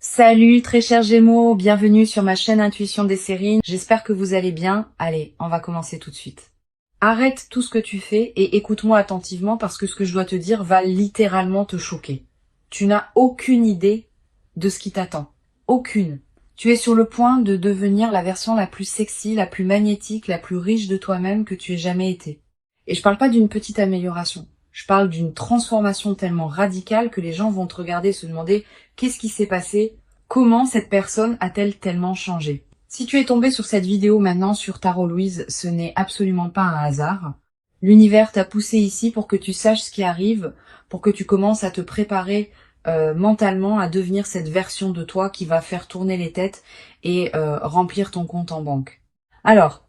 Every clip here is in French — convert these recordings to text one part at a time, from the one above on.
Salut très chers Gémeaux, bienvenue sur ma chaîne Intuition des séries. J'espère que vous allez bien. Allez, on va commencer tout de suite. Arrête tout ce que tu fais et écoute-moi attentivement parce que ce que je dois te dire va littéralement te choquer. Tu n'as aucune idée de ce qui t'attend. Aucune. Tu es sur le point de devenir la version la plus sexy, la plus magnétique, la plus riche de toi-même que tu aies jamais été. Et je parle pas d'une petite amélioration. Je parle d'une transformation tellement radicale que les gens vont te regarder et se demander qu'est-ce qui s'est passé, comment cette personne a-t-elle tellement changé. Si tu es tombé sur cette vidéo maintenant sur Tarot Louise, ce n'est absolument pas un hasard. L'univers t'a poussé ici pour que tu saches ce qui arrive, pour que tu commences à te préparer mentalement à devenir cette version de toi qui va faire tourner les têtes et remplir ton compte en banque. Alors,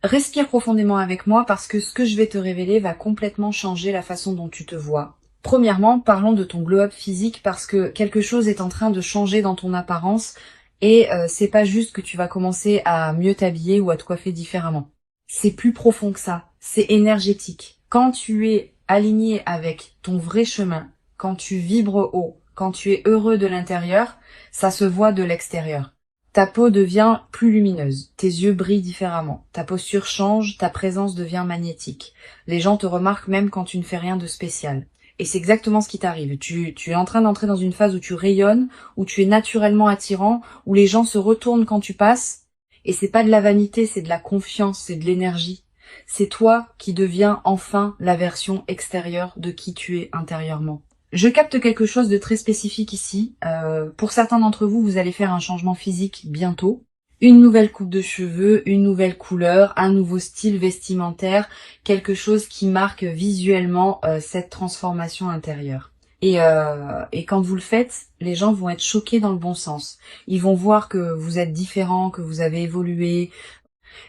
respire profondément avec moi parce que ce que je vais te révéler va complètement changer la façon dont tu te vois. Premièrement, parlons de ton glow-up physique parce que quelque chose est en train de changer dans ton apparence et c'est pas juste que tu vas commencer à mieux t'habiller ou à te coiffer différemment. C'est plus profond que ça, c'est énergétique. Quand tu es aligné avec ton vrai chemin, quand tu vibres haut, quand tu es heureux de l'intérieur, ça se voit de l'extérieur. Ta peau devient plus lumineuse, tes yeux brillent différemment, ta posture change, ta présence devient magnétique. Les gens te remarquent même quand tu ne fais rien de spécial. Et c'est exactement ce qui t'arrive. Tu es en train d'entrer dans une phase où tu rayonnes, où tu es naturellement attirant, où les gens se retournent quand tu passes. Et c'est pas de la vanité, c'est de la confiance, c'est de l'énergie. C'est toi qui deviens enfin la version extérieure de qui tu es intérieurement. Je capte quelque chose de très spécifique ici. Pour certains d'entre vous, vous allez faire un changement physique bientôt. Une nouvelle coupe de cheveux, une nouvelle couleur, un nouveau style vestimentaire, quelque chose qui marque visuellement cette transformation intérieure. Et quand vous le faites, les gens vont être choqués dans le bon sens. Ils vont voir que vous êtes différent, que vous avez évolué.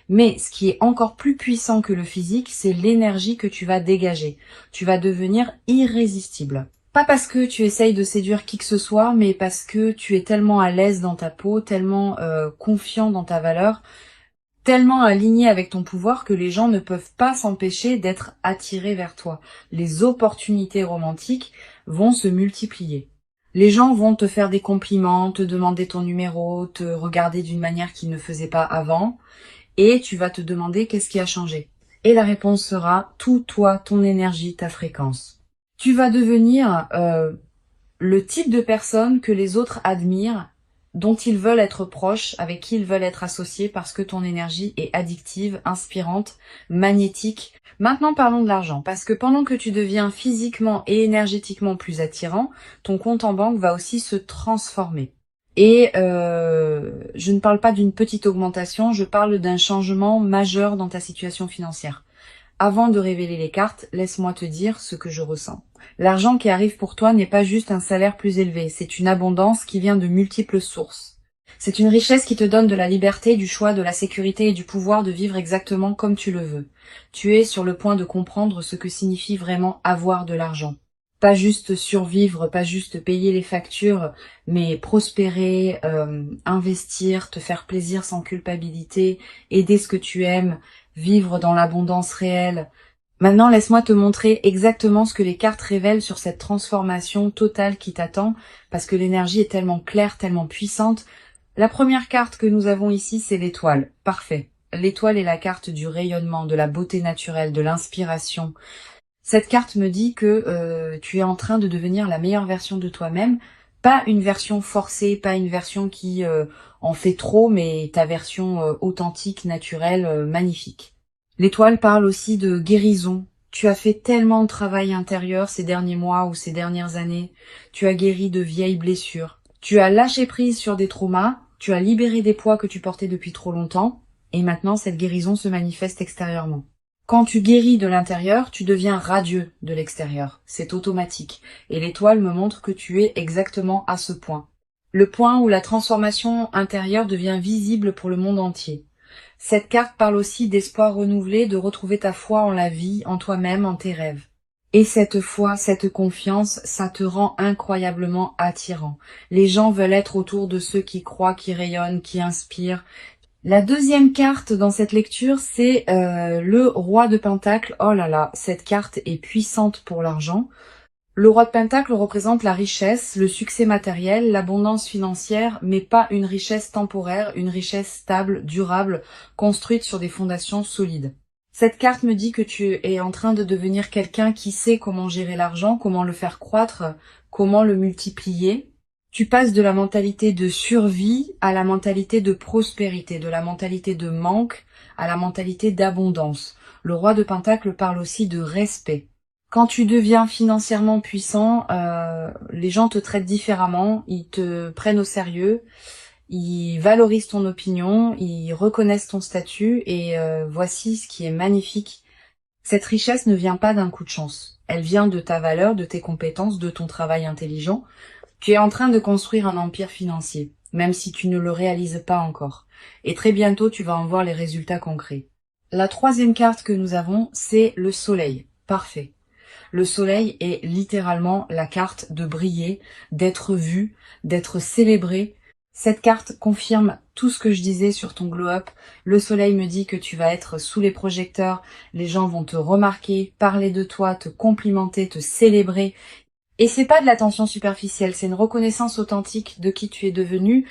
Mais ce qui est encore plus puissant que le physique, c'est l'énergie que tu vas dégager. Tu vas devenir irrésistible. Pas parce que tu essayes de séduire qui que ce soit, mais parce que tu es tellement à l'aise dans ta peau, tellement confiant dans ta valeur, tellement aligné avec ton pouvoir que les gens ne peuvent pas s'empêcher d'être attirés vers toi. Les opportunités romantiques vont se multiplier. Les gens vont te faire des compliments, te demander ton numéro, te regarder d'une manière qu'ils ne faisaient pas avant, et tu vas te demander qu'est-ce qui a changé. Et la réponse sera tout toi, ton énergie, ta fréquence. Tu vas devenir le type de personne que les autres admirent, dont ils veulent être proches, avec qui ils veulent être associés parce que ton énergie est addictive, inspirante, magnétique. Maintenant parlons de l'argent, parce que pendant que tu deviens physiquement et énergétiquement plus attirant, ton compte en banque va aussi se transformer. Et je ne parle pas d'une petite augmentation, je parle d'un changement majeur dans ta situation financière. Avant de révéler les cartes, laisse-moi te dire ce que je ressens. L'argent qui arrive pour toi n'est pas juste un salaire plus élevé, c'est une abondance qui vient de multiples sources. C'est une richesse qui te donne de la liberté, du choix, de la sécurité et du pouvoir de vivre exactement comme tu le veux. Tu es sur le point de comprendre ce que signifie vraiment avoir de l'argent. Pas juste survivre, pas juste payer les factures, mais prospérer, investir, te faire plaisir sans culpabilité, aider ce que tu aimes, vivre dans l'abondance réelle. Maintenant, laisse-moi te montrer exactement ce que les cartes révèlent sur cette transformation totale qui t'attend, parce que l'énergie est tellement claire, tellement puissante. La première carte que nous avons ici, c'est l'étoile. Parfait. L'étoile est la carte du rayonnement, de la beauté naturelle, de l'inspiration. Cette carte me dit que tu es en train de devenir la meilleure version de toi-même, pas une version forcée, pas une version qui en fait trop, mais ta version authentique, naturelle, magnifique. L'étoile parle aussi de guérison. Tu as fait tellement de travail intérieur ces derniers mois ou ces dernières années. Tu as guéri de vieilles blessures. Tu as lâché prise sur des traumas. Tu as libéré des poids que tu portais depuis trop longtemps. Et maintenant, cette guérison se manifeste extérieurement. Quand tu guéris de l'intérieur, tu deviens radieux de l'extérieur. C'est automatique. Et l'étoile me montre que tu es exactement à ce point. Le point où la transformation intérieure devient visible pour le monde entier. Cette carte parle aussi d'espoir renouvelé, de retrouver ta foi en la vie, en toi-même, en tes rêves. Et cette foi, cette confiance, ça te rend incroyablement attirant. Les gens veulent être autour de ceux qui croient, qui rayonnent, qui inspirent. La deuxième carte dans cette lecture, c'est le roi de Pentacle. Oh là là, cette carte est puissante pour l'argent. Le roi de Pentacle représente la richesse, le succès matériel, l'abondance financière, mais pas une richesse temporaire, une richesse stable, durable, construite sur des fondations solides. Cette carte me dit que tu es en train de devenir quelqu'un qui sait comment gérer l'argent, comment le faire croître, comment le multiplier. Tu passes de la mentalité de survie à la mentalité de prospérité, de la mentalité de manque à la mentalité d'abondance. Le roi de Pentacle parle aussi de respect. Quand tu deviens financièrement puissant, les gens te traitent différemment, ils te prennent au sérieux, ils valorisent ton opinion, ils reconnaissent ton statut et voici ce qui est magnifique. Cette richesse ne vient pas d'un coup de chance. Elle vient de ta valeur, de tes compétences, de ton travail intelligent. Tu es en train de construire un empire financier, même si tu ne le réalises pas encore. Et très bientôt, tu vas en voir les résultats concrets. La troisième carte que nous avons, c'est le soleil. Parfait. Le soleil est littéralement la carte de briller, d'être vu, d'être célébré. Cette carte confirme tout ce que je disais sur ton glow-up. Le soleil me dit que tu vas être sous les projecteurs, les gens vont te remarquer, parler de toi, te complimenter, te célébrer. Et c'est pas de l'attention superficielle, c'est une reconnaissance authentique de qui tu es devenu.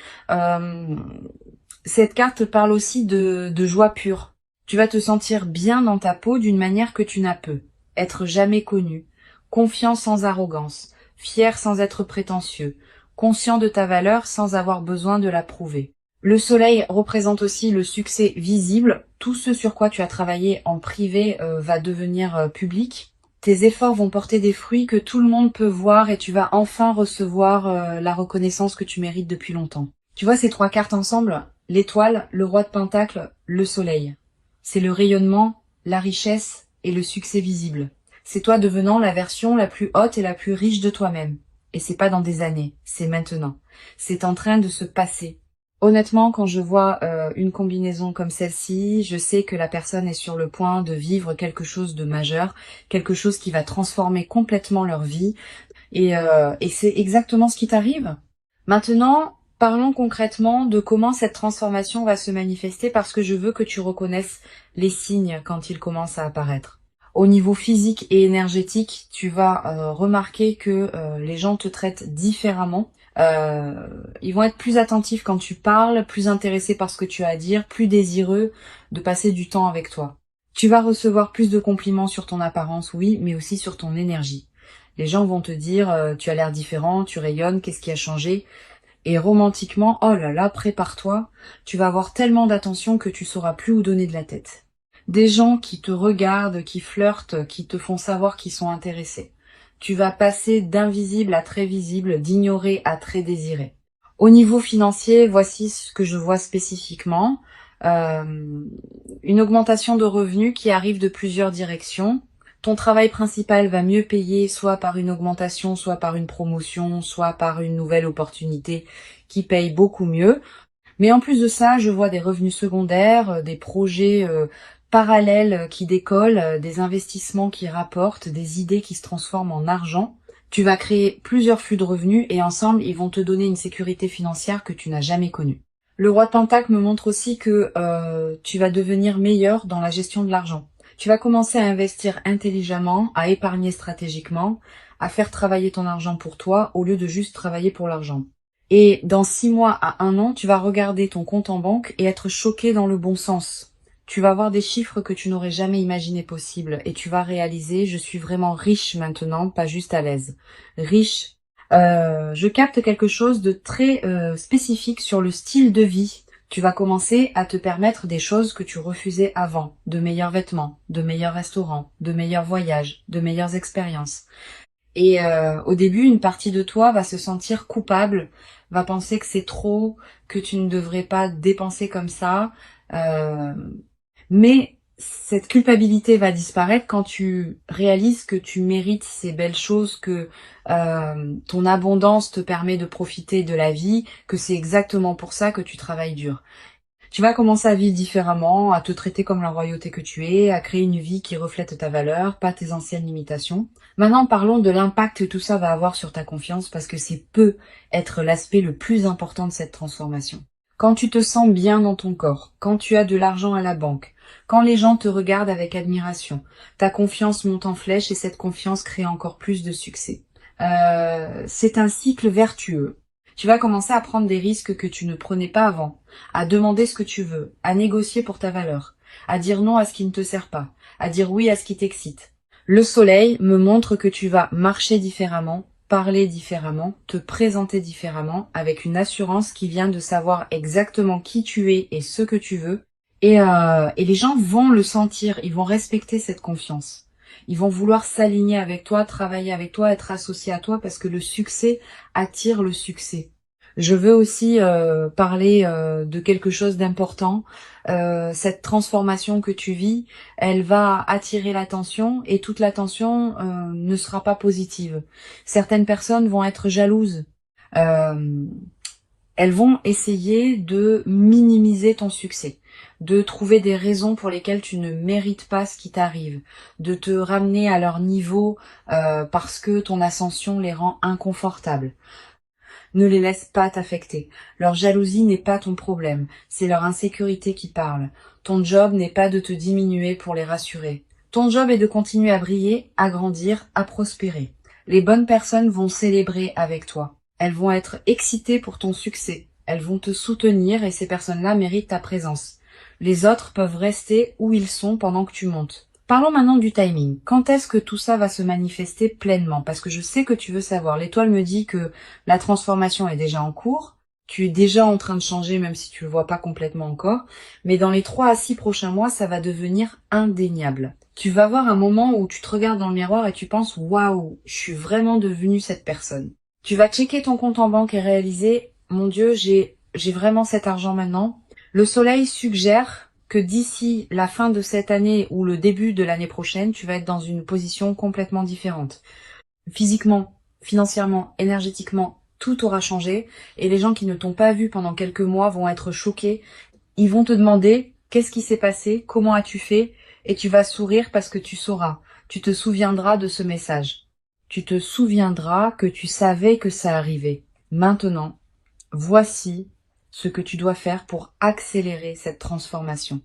Cette carte parle aussi de joie pure. Tu vas te sentir bien dans ta peau d'une manière que tu n'as peu. Être jamais connu, confiant sans arrogance, fier sans être prétentieux, conscient de ta valeur sans avoir besoin de la prouver. Le soleil représente aussi le succès visible. Tout ce sur quoi tu as travaillé en privé va devenir public. Tes efforts vont porter des fruits que tout le monde peut voir et tu vas enfin recevoir la reconnaissance que tu mérites depuis longtemps. Tu vois ces trois cartes ensemble? L'étoile, le roi de Pentacle, le soleil. C'est le rayonnement, la richesse et le succès visible. C'est toi devenant la version la plus haute et la plus riche de toi-même. Et c'est pas dans des années, c'est maintenant. C'est en train de se passer. Honnêtement, quand je vois une combinaison comme celle-ci, je sais que la personne est sur le point de vivre quelque chose de majeur, quelque chose qui va transformer complètement leur vie. Et c'est exactement ce qui t'arrive. Maintenant, parlons concrètement de comment cette transformation va se manifester parce que je veux que tu reconnaisses les signes quand ils commencent à apparaître. Au niveau physique et énergétique, tu vas remarquer que les gens te traitent différemment. Ils vont être plus attentifs quand tu parles, plus intéressés par ce que tu as à dire, plus désireux de passer du temps avec toi. Tu vas recevoir plus de compliments sur ton apparence, oui, mais aussi sur ton énergie. Les gens vont te dire tu as l'air différent, tu rayonnes, qu'est-ce qui a changé? Et romantiquement, oh là là, prépare-toi, tu vas avoir tellement d'attention que tu sauras plus où donner de la tête. Des gens qui te regardent, qui flirtent, qui te font savoir qu'ils sont intéressés. Tu vas passer d'invisible à très visible, d'ignoré à très désiré. Au niveau financier, voici ce que je vois spécifiquement. Une augmentation de revenus qui arrive de plusieurs directions. Ton travail principal va mieux payer, soit par une augmentation, soit par une promotion, soit par une nouvelle opportunité qui paye beaucoup mieux. Mais en plus de ça, je vois des revenus secondaires, des projets parallèles qui décollent, des investissements qui rapportent, des idées qui se transforment en argent. Tu vas créer plusieurs flux de revenus et ensemble, ils vont te donner une sécurité financière que tu n'as jamais connue. Le roi de Pentacle me montre aussi que tu vas devenir meilleur dans la gestion de l'argent. Tu vas commencer à investir intelligemment, à épargner stratégiquement, à faire travailler ton argent pour toi au lieu de juste travailler pour l'argent. Et dans 6 mois à 1 an, tu vas regarder ton compte en banque et être choqué dans le bon sens. Tu vas voir des chiffres que tu n'aurais jamais imaginé possibles et tu vas réaliser, je suis vraiment riche maintenant, pas juste à l'aise. Riche. Je capte quelque chose de très spécifique sur le style de vie. Tu vas commencer à te permettre des choses que tu refusais avant. De meilleurs vêtements, de meilleurs restaurants, de meilleurs voyages, de meilleures expériences. Et au début, une partie de toi va se sentir coupable, va penser que c'est trop, que tu ne devrais pas dépenser comme ça. Mais cette culpabilité va disparaître quand tu réalises que tu mérites ces belles choses, que ton abondance te permet de profiter de la vie, que c'est exactement pour ça que tu travailles dur. Tu vas commencer à vivre différemment, à te traiter comme la royauté que tu es, à créer une vie qui reflète ta valeur, pas tes anciennes limitations. Maintenant, parlons de l'impact que tout ça va avoir sur ta confiance parce que c'est peut être l'aspect le plus important de cette transformation. Quand tu te sens bien dans ton corps, quand tu as de l'argent à la banque, quand les gens te regardent avec admiration, ta confiance monte en flèche et cette confiance crée encore plus de succès. C'est un cycle vertueux. Tu vas commencer à prendre des risques que tu ne prenais pas avant, à demander ce que tu veux, à négocier pour ta valeur, à dire non à ce qui ne te sert pas, à dire oui à ce qui t'excite. Le soleil me montre que tu vas marcher différemment, parler différemment, te présenter différemment, avec une assurance qui vient de savoir exactement qui tu es et ce que tu veux. Et les gens vont le sentir, ils vont respecter cette confiance. Ils vont vouloir s'aligner avec toi, travailler avec toi, être associés à toi parce que le succès attire le succès. Je veux aussi parler de quelque chose d'important. Cette transformation que tu vis, elle va attirer l'attention et toute l'attention ne sera pas positive. Certaines personnes vont être jalouses. Euh, Elles vont essayer de minimiser ton succès, de trouver des raisons pour lesquelles tu ne mérites pas ce qui t'arrive, de te ramener à leur niveau parce que ton ascension les rend inconfortables. Ne les laisse pas t'affecter. Leur jalousie n'est pas ton problème, c'est leur insécurité qui parle. Ton job n'est pas de te diminuer pour les rassurer. Ton job est de continuer à briller, à grandir, à prospérer. Les bonnes personnes vont célébrer avec toi. Elles vont être excitées pour ton succès. Elles vont te soutenir et ces personnes-là méritent ta présence. Les autres peuvent rester où ils sont pendant que tu montes. Parlons maintenant du timing. Quand est-ce que tout ça va se manifester pleinement? Parce que je sais que tu veux savoir. L'étoile me dit que la transformation est déjà en cours. Tu es déjà en train de changer, même si tu le vois pas complètement encore. Mais dans les 3 à 6 prochains mois, ça va devenir indéniable. Tu vas avoir un moment où tu te regardes dans le miroir et tu penses, waouh, je suis vraiment devenue cette personne. Tu vas checker ton compte en banque et réaliser, mon Dieu, j'ai vraiment cet argent maintenant. Le soleil suggère que d'ici la fin de cette année ou le début de l'année prochaine, tu vas être dans une position complètement différente. Physiquement, financièrement, énergétiquement, tout aura changé et les gens qui ne t'ont pas vu pendant quelques mois vont être choqués. Ils vont te demander qu'est-ce qui s'est passé, comment as-tu fait et tu vas sourire parce que tu sauras. Tu te souviendras de ce message. Tu te souviendras que tu savais que ça arrivait. Maintenant, voici ce que tu dois faire pour accélérer cette transformation.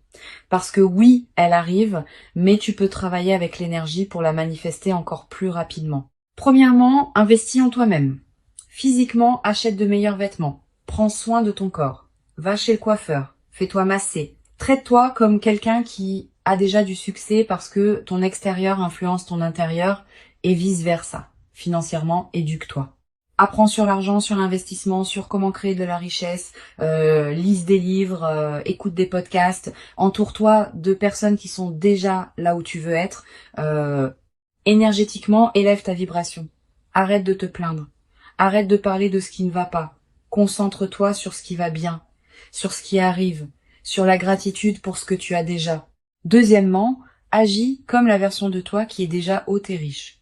Parce que oui, elle arrive, mais tu peux travailler avec l'énergie pour la manifester encore plus rapidement. Premièrement, investis en toi-même. Physiquement, achète de meilleurs vêtements. Prends soin de ton corps. Va chez le coiffeur. Fais-toi masser. Traite-toi comme quelqu'un qui a déjà du succès parce que ton extérieur influence ton intérieur et vice-versa. Financièrement, éduque-toi. Apprends sur l'argent, sur l'investissement, sur comment créer de la richesse, lise des livres, écoute des podcasts, entoure-toi de personnes qui sont déjà là où tu veux être. Énergétiquement, élève ta vibration. Arrête de te plaindre. Arrête de parler de ce qui ne va pas. Concentre-toi sur ce qui va bien, sur ce qui arrive, sur la gratitude pour ce que tu as déjà. Deuxièmement, agis comme la version de toi qui est déjà haute et riche.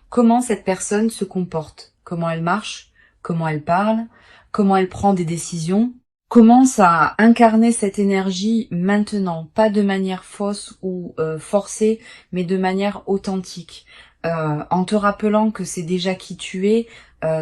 Comment cette personne se comporte, comment elle marche, comment elle parle, comment elle prend des décisions. Commence à incarner cette énergie maintenant, pas de manière fausse ou forcée, mais de manière authentique. En te rappelant que c'est déjà qui tu es,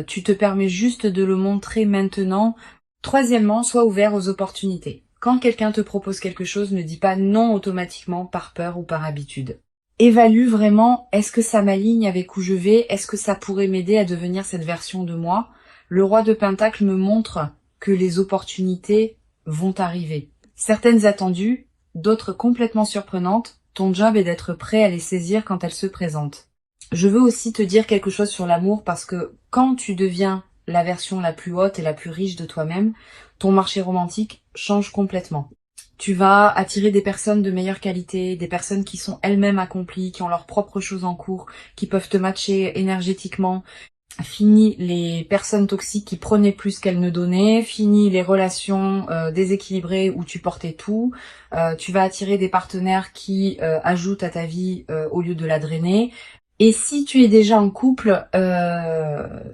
tu te permets juste de le montrer maintenant. Troisièmement, sois ouvert aux opportunités. Quand quelqu'un te propose quelque chose, ne dis pas non automatiquement par peur ou par habitude. Évalue vraiment, est-ce que ça m'aligne avec où je vais? Est-ce que ça pourrait m'aider à devenir cette version de moi? Le roi de Pentacle me montre que les opportunités vont arriver. Certaines attendues, d'autres complètement surprenantes. Ton job est d'être prêt à les saisir quand elles se présentent. Je veux aussi te dire quelque chose sur l'amour parce que quand tu deviens la version la plus haute et la plus riche de toi-même, ton marché romantique change complètement. Tu vas attirer des personnes de meilleure qualité, des personnes qui sont elles-mêmes accomplies, qui ont leurs propres choses en cours, qui peuvent te matcher énergétiquement. Fini les personnes toxiques qui prenaient plus qu'elles ne donnaient, fini les relations déséquilibrées où tu portais tout. Tu vas attirer des partenaires qui ajoutent à ta vie au lieu de la drainer. Et si tu es déjà en couple,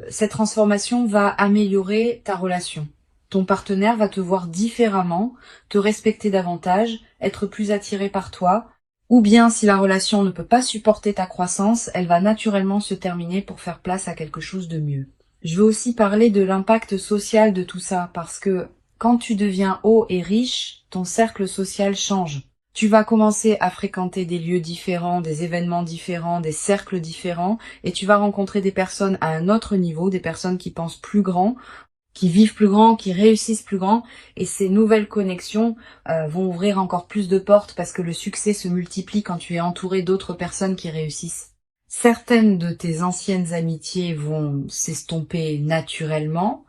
cette transformation va améliorer ta relation. Ton partenaire va te voir différemment, te respecter davantage, être plus attiré par toi. Ou bien, si la relation ne peut pas supporter ta croissance, elle va naturellement se terminer pour faire place à quelque chose de mieux. Je veux aussi parler de l'impact social de tout ça, parce que quand tu deviens haut et riche, ton cercle social change. Tu vas commencer à fréquenter des lieux différents, des événements différents, des cercles différents, et tu vas rencontrer des personnes à un autre niveau, des personnes qui pensent plus grand, qui vivent plus grand, qui réussissent plus grand, et ces nouvelles connexions vont ouvrir encore plus de portes parce que le succès se multiplie quand tu es entouré d'autres personnes qui réussissent. Certaines de tes anciennes amitiés vont s'estomper naturellement,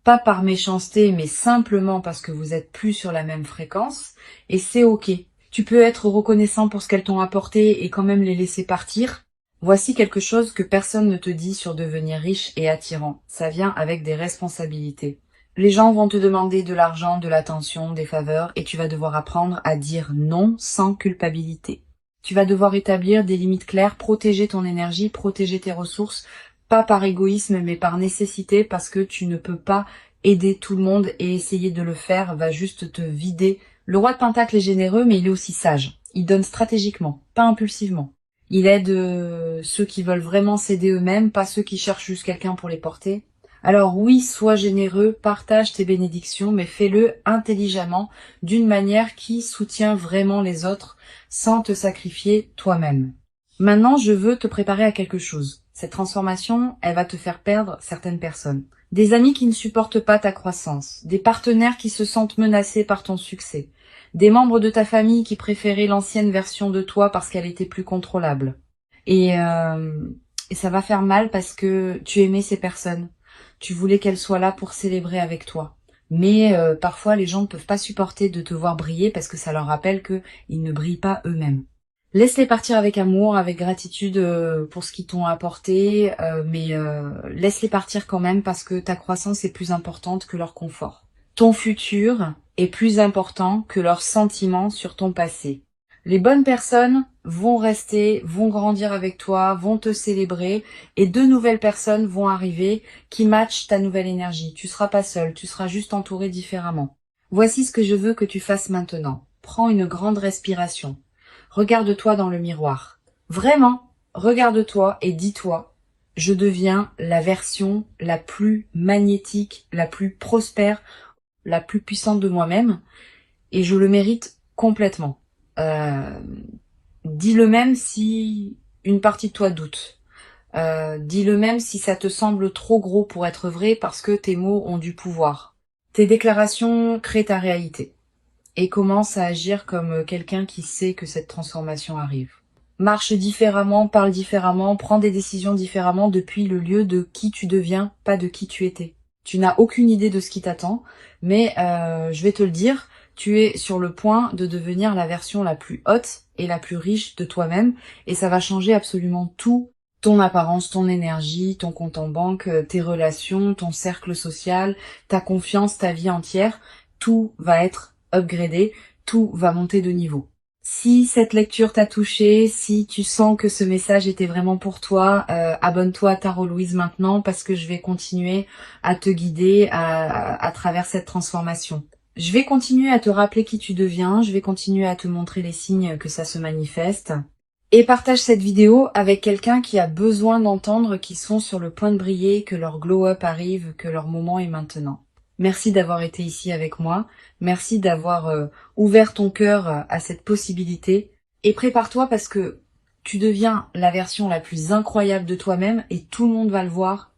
pas par méchanceté, mais simplement parce que vous êtes plus sur la même fréquence, et c'est ok. Tu peux être reconnaissant pour ce qu'elles t'ont apporté et quand même les laisser partir. Voici quelque chose que personne ne te dit sur devenir riche et attirant. Ça vient avec des responsabilités. Les gens vont te demander de l'argent, de l'attention, des faveurs, et tu vas devoir apprendre à dire non sans culpabilité. Tu vas devoir établir des limites claires, protéger ton énergie, protéger tes ressources, pas par égoïsme mais par nécessité, parce que tu ne peux pas aider tout le monde et essayer de le faire va juste te vider. Le roi de Pentacle est généreux mais il est aussi sage. Il donne stratégiquement, pas impulsivement. Il aide ceux qui veulent vraiment s'aider eux-mêmes, pas ceux qui cherchent juste quelqu'un pour les porter. Alors oui, sois généreux, partage tes bénédictions, mais fais-le intelligemment, d'une manière qui soutient vraiment les autres, sans te sacrifier toi-même. Maintenant, je veux te préparer à quelque chose. Cette transformation, elle va te faire perdre certaines personnes. Des amis qui ne supportent pas ta croissance, des partenaires qui se sentent menacés par ton succès, des membres de ta famille qui préféraient l'ancienne version de toi parce qu'elle était plus contrôlable. Et ça va faire mal parce que tu aimais ces personnes. Tu voulais qu'elles soient là pour célébrer avec toi. Mais parfois, les gens ne peuvent pas supporter de te voir briller parce que ça leur rappelle qu'ils ne brillent pas eux-mêmes. Laisse-les partir avec amour, avec gratitude pour ce qu'ils t'ont apporté, mais laisse-les partir quand même parce que ta croissance est plus importante que leur confort. Ton futur est plus important que leurs sentiments sur ton passé. Les bonnes personnes vont rester, vont grandir avec toi, vont te célébrer, et de nouvelles personnes vont arriver qui matchent ta nouvelle énergie. Tu seras pas seul, tu seras juste entouré différemment. Voici ce que je veux que tu fasses maintenant. Prends une grande respiration. Regarde-toi dans le miroir. Vraiment, regarde-toi et dis-toi, je deviens la version la plus magnétique, la plus prospère, la plus puissante de moi-même, et je le mérite complètement. Dis-le même si une partie de toi doute. Dis-le même si ça te semble trop gros pour être vrai parce que tes mots ont du pouvoir. Tes déclarations créent ta réalité. Et commence à agir comme quelqu'un qui sait que cette transformation arrive. Marche différemment, parle différemment, prends des décisions différemment depuis le lieu de qui tu deviens, pas de qui tu étais. Tu n'as aucune idée de ce qui t'attend, mais je vais te le dire, tu es sur le point de devenir la version la plus haute et la plus riche de toi-même, et ça va changer absolument tout, ton apparence, ton énergie, ton compte en banque, tes relations, ton cercle social, ta confiance, ta vie entière, tout va être upgradé, tout va monter de niveau. Si cette lecture t'a touché, si tu sens que ce message était vraiment pour toi, abonne-toi à Tarot Louise maintenant parce que je vais continuer à te guider à travers cette transformation. Je vais continuer à te rappeler qui tu deviens, je vais continuer à te montrer les signes que ça se manifeste. Et partage cette vidéo avec quelqu'un qui a besoin d'entendre qu'ils sont sur le point de briller, que leur glow-up arrive, que leur moment est maintenant. Merci d'avoir été ici avec moi. Merci d'avoir ouvert ton cœur à cette possibilité. Et prépare-toi parce que tu deviens la version la plus incroyable de toi-même et tout le monde va le voir